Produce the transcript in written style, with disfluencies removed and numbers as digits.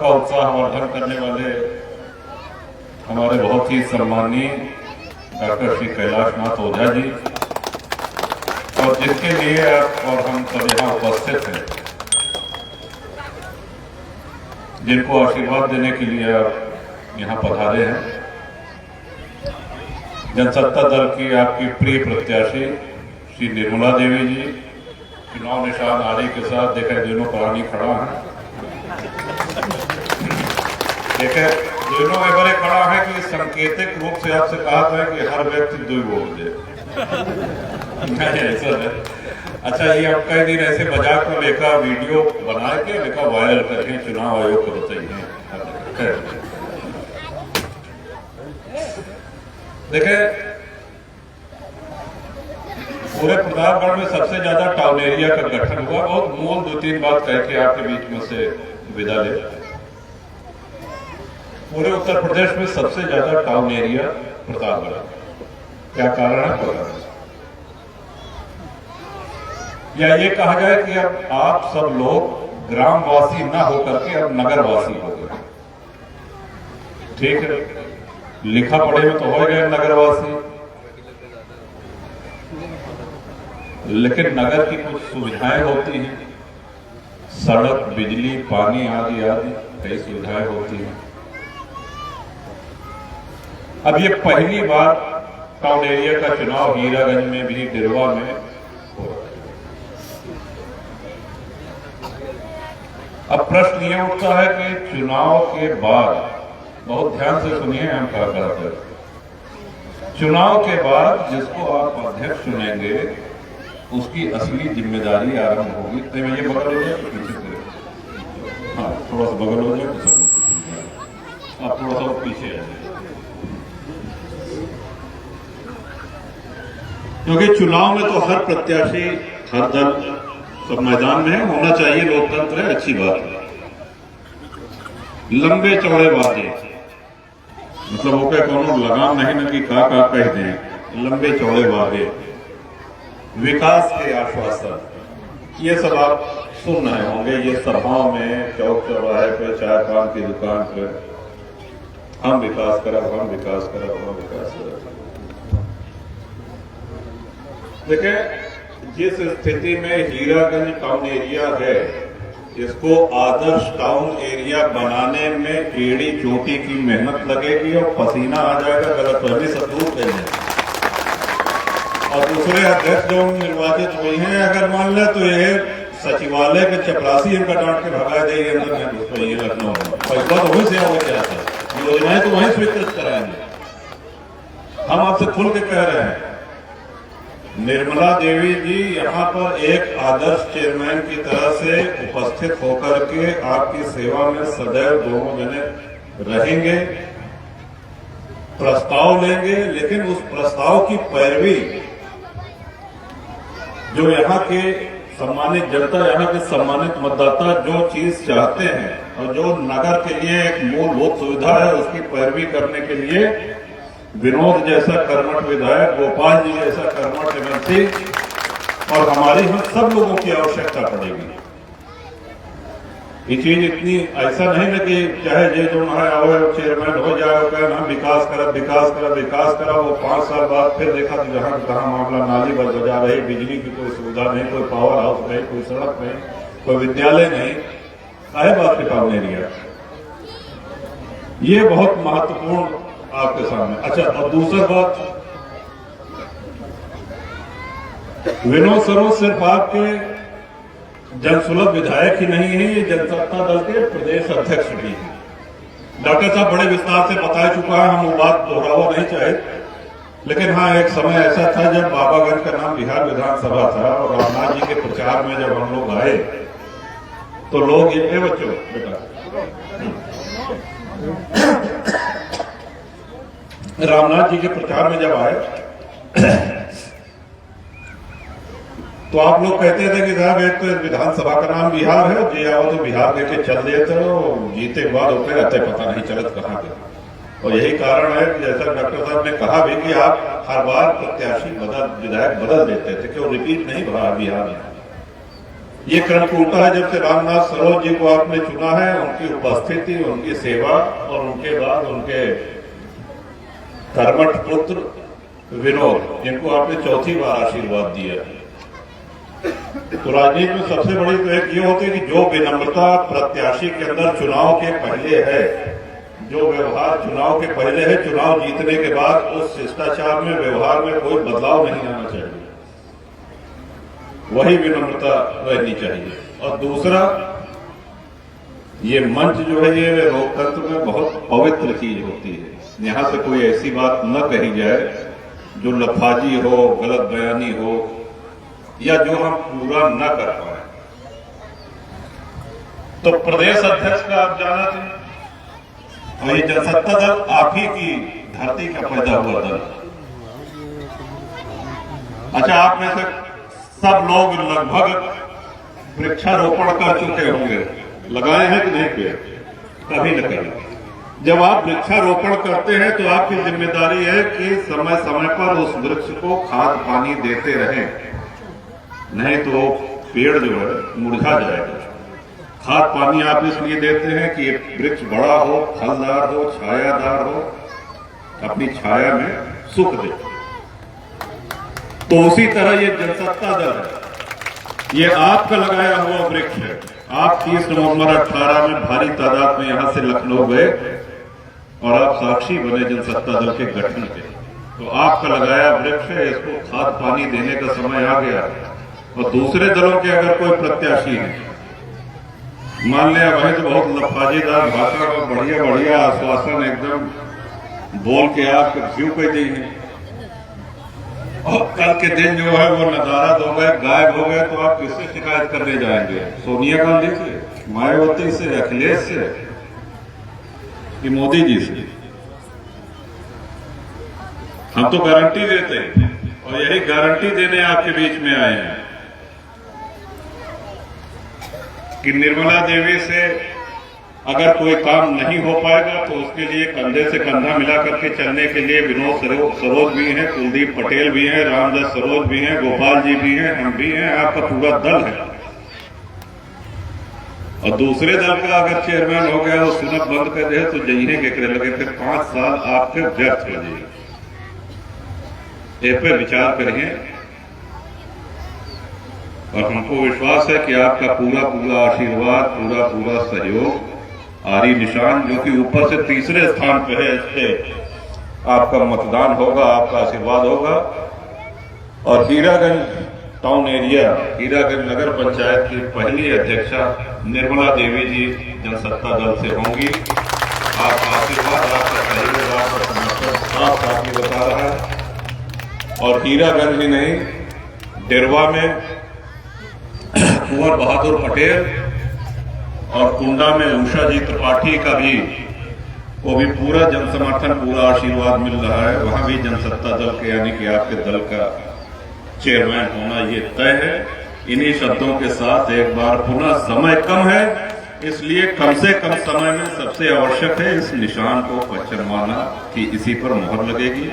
सबका उत्साह वर्धन करने वाले हमारे बहुत ही सम्मानीय डॉक्टर श्री कैलाशनाथ ओझा जी, और जिसके लिए आप और हम सब यहाँ उपस्थित हैं, जिनको आशीर्वाद देने के लिए आप यहाँ पधारे हैं। जनसत्ता दल की आपकी प्रिय प्रत्याशी श्री निर्मला देवी जी चुनाव निशान आरी के साथ देखे दोनों प्राणी खड़ा है। देखे दोनों में बड़े खड़ा है कि सांकेतिक रूप से आपसे कहा था कि हर व्यक्ति दो वोट दे। ऐसा है। अच्छा, ये अब कई दिन ऐसे मजाक में लेकर वीडियो बना के लेकर वायरल करके चुनाव आयोग को बताइए। देखे पूरे प्रतापगढ़ में सबसे ज्यादा टाउन एरिया का गठन हुआ। बहुत मूल 2-3 बात कह के आपके बीच में से विदा ले। पूरे उत्तर प्रदेश में सबसे ज्यादा टाउन एरिया प्रतापगढ़। क्या कारण है पता नहीं, या ये कहा जाए कि अब आप सब लोग ग्रामवासी ना होकर के अब नगरवासी हो गए। ठीक है, लिखा पढ़े में तो हो गए नगरवासी, लेकिन नगर की कुछ सुविधाएं होती हैं, सड़क, बिजली, पानी आदि आदि कई सुविधाएं होती हैं। अब ये पहली बार टाउन एरिया का चुनाव हीरागंज में भी, दिरवा में हो रहा है। अब प्रश्न ये उठता है कि चुनाव के बाद, बहुत ध्यान से सुनिए हम क्या कहते हैं, चुनाव के बाद जिसको आप अध्यक्ष चुनेंगे उसकी असली जिम्मेदारी आरंभ होगी। तो ये बगल हो जाए तो पीछे से, हाँ थोड़ा सा बगल हो जाए तो सब आप थोड़ा सा पीछे आ जाए, क्योंकि चुनाव में तो हर प्रत्याशी, हर दल सब मैदान में होना चाहिए। लोकतंत्र है, अच्छी बात है। लंबे चौड़े वादे, मतलब वो क्या कोनो लगाम नहीं ना कि का कह दें। लंबे चौड़े वादे, विकास के आश्वासन, ये सब आप सुन रहे होंगे। ये सभाओं में, चौक चौराहे पे, चाय पान की दुकान पे, हम विकास करब, हम विकास करब, हम विकास करब। देखिए, जिस स्थिति में हीरागंज टाउन एरिया है, इसको आदर्श टाउन एरिया बनाने में एड़ी चोटी की मेहनत लगेगी और पसीना आ जाएगा, गलतफहमी सब दूर करेंगे। और दूसरे अध्यक्ष जो निर्वाचित हुए हैं, अगर मान ले तो ये सचिवालय के चपरासी इनका डांट के भगा देंगे अंदर में दोस्तों। ये लखनऊ में पैसा तो वहीं से हो गया था, योजनाएं तो वहीं स्वीकृत कराएंगे। हम आपसे खुल के कह रहे हैं, निर्मला देवी जी यहाँ पर एक आदर्श चेयरमैन की तरह से उपस्थित होकर के आपकी सेवा में सदैव दोनों जने रहेंगे, प्रस्ताव लेंगे। लेकिन उस प्रस्ताव की पैरवी जो यहाँ के सम्मानित जनता, यहाँ के सम्मानित मतदाता जो चीज चाहते हैं और जो नगर के लिए एक मूलभूत सुविधा है, उसकी पैरवी करने के लिए विनोद जैसा कर्मठ विधायक, गोपाल जी जैसा कर्मठ एमएलसी और हमारी हम सब लोगों की आवश्यकता पड़ेगी। ये चीज इतनी ऐसा नहीं ना कि चाहे जे जो आओ चेयरमैन हो जाए, कहें हम विकास करब, विकास करब, विकास करा, वो 5 साल बाद फिर देखा तो जहां कहा मामला नाली बजा रही, बिजली की कोई सुविधा नहीं, कोई पावर हाउस नहीं, कोई सड़क नहीं, कोई विद्यालय नहीं। है बात के टाउन एरिया, ये बहुत महत्वपूर्ण आपके सामने। अच्छा, और दूसरा बात, विनोद सरोज सिर्फ आपके जनसुलभ विधायक ही नहीं है, ये जनसत्ता दल के प्रदेश अध्यक्ष भी हैं। डॉक्टर साहब बड़े विस्तार से बता चुका है, हम वो बात दोहरावा नहीं चाहे। लेकिन हाँ, एक समय ऐसा था जब बाबागंज का नाम बिहार विधानसभा था और रामनाथ जी के प्रचार में जब हम लोग आए तो लोग ये बच्चों बेटा रामनाथ जी के प्रचार में जब आए तो आप लोग कहते थे कि साहब एक तो विधानसभा का नाम बिहार है, जी आओ तो बिहार लेके चल देते हो, जीते के बाद होते रहते पता नहीं चलत कहाँ के। और यही कारण है कि जैसा डॉक्टर साहब ने कहा भी कि आप हर बार प्रत्याशी विधायक बदल देते थे, क्यों रिपीट नहीं भरा बिहार में। ये क्रम टूटा है जब से रामनाथ सरोज जी को आपने चुना है, उनकी उपस्थिति, उनकी सेवा और उनके बाद उनके कर्मठ पुत्र विनोद, जिनको आपने चौथी बार आशीर्वाद दिया। तो राजनीति में सबसे बड़ी तो एक ये होती है कि जो विनम्रता प्रत्याशी के अंदर चुनाव के पहले है, जो व्यवहार चुनाव के पहले है, चुनाव जीतने के बाद उस शिष्टाचार में, व्यवहार में कोई बदलाव नहीं आना चाहिए, वही विनम्रता रहनी चाहिए। और दूसरा, ये मंच जो है ये लोकतंत्र में बहुत पवित्र चीज होती है। यहां से कोई ऐसी बात न कही जाए जो लफाजी हो, गलत बयानी हो, या जो हम पूरा न कर पाए। तो प्रदेश अध्यक्ष का आप जाना थे, और ये जनसत्ता दल आप ही की धरती का पैदा हुआ दल। अच्छा, आप में से सब लोग लगभग वृक्षारोपण कर चुके होंगे, लगाए हैं कि नहीं पेड़? कभी न कभी जब आप वृक्षारोपण करते हैं तो आपकी जिम्मेदारी है कि समय समय पर उस वृक्ष को खाद पानी देते रहें, नहीं तो पेड़ जो है मुरझा जाएगा। खाद पानी आप इसलिए देते हैं कि ये वृक्ष बड़ा हो, फलदार हो, छायादार हो, अपनी छाया में सुख दे। तो उसी तरह ये जनसत्ता दल है, ये आपका लगाया हुआ वृक्ष है। आप 30 नवंबर 18 में भारी तादाद में यहां से लखनऊ गए और आप साक्षी बने जनसत्ता दल के गठन के। तो आपका लगाया वृक्ष है, इसको खाद पानी देने का समय आ गया। और दूसरे दलों के अगर कोई प्रत्याशी है, मान लिया वही तो बहुत लफाजीदार भाषा और बढ़िया बढ़िया आश्वासन एकदम बोल के आप क्यों कह दी है, और कल के दिन जो है वो नदारद हो गए, गायब हो गए, तो आप किससे शिकायत करने जाएंगे? सोनिया गांधी से, मायावती से, अखिलेश से कि मोदी जी से? हम तो गारंटी देते हैं और यही गारंटी देने आपके बीच में आए हैं कि निर्मला देवी से अगर कोई काम नहीं हो पाएगा तो उसके लिए कंधे से कंधा मिला करके चलने के लिए विनोद सरोज भी हैं, कुलदीप पटेल भी हैं, रामदास सरोज भी हैं, गोपाल जी भी हैं, हम भी हैं, आपका पूरा दल है। और दूसरे दल का अगर चेयरमैन हो गया, वो सुनत बंद कर दे तो जहीने के करे लगे, फिर 5 साल आपके व्यर्थ हो जाएगा। ए पे विचार करिए और हमको विश्वास है कि आपका पूरा पूरा आशीर्वाद, पूरा पूरा सहयोग, आरी निशान जो कि ऊपर से तीसरे स्थान पे है, इस पे आपका मतदान होगा, आपका आशीर्वाद होगा। और हीरागंज टाउन एरिया, हीरागंज नगर पंचायत की पहली अध्यक्षा निर्मला देवी जी जनसत्ता दल से होंगी। आपका आशीर्वाद, आपका सहयोग, आपका समर्थन साफ साफ ही बता रहा है। और हीरागंज ही नहीं, डेरवा में कुंवर बहादुर पटेल और कुंडा में उषा जी त्रिपाठी का भी, वो भी पूरा जनसमर्थन, पूरा आशीर्वाद मिल रहा है। वहां भी जनसत्ता दल के यानी कि आपके दल का चेयरमैन होना ये तय है। इन्हीं शब्दों के साथ एक बार पुनः, समय कम है इसलिए कम से कम समय में सबसे आवश्यक है इस निशान को पहचानना कि इसी पर मोहर लगेगी।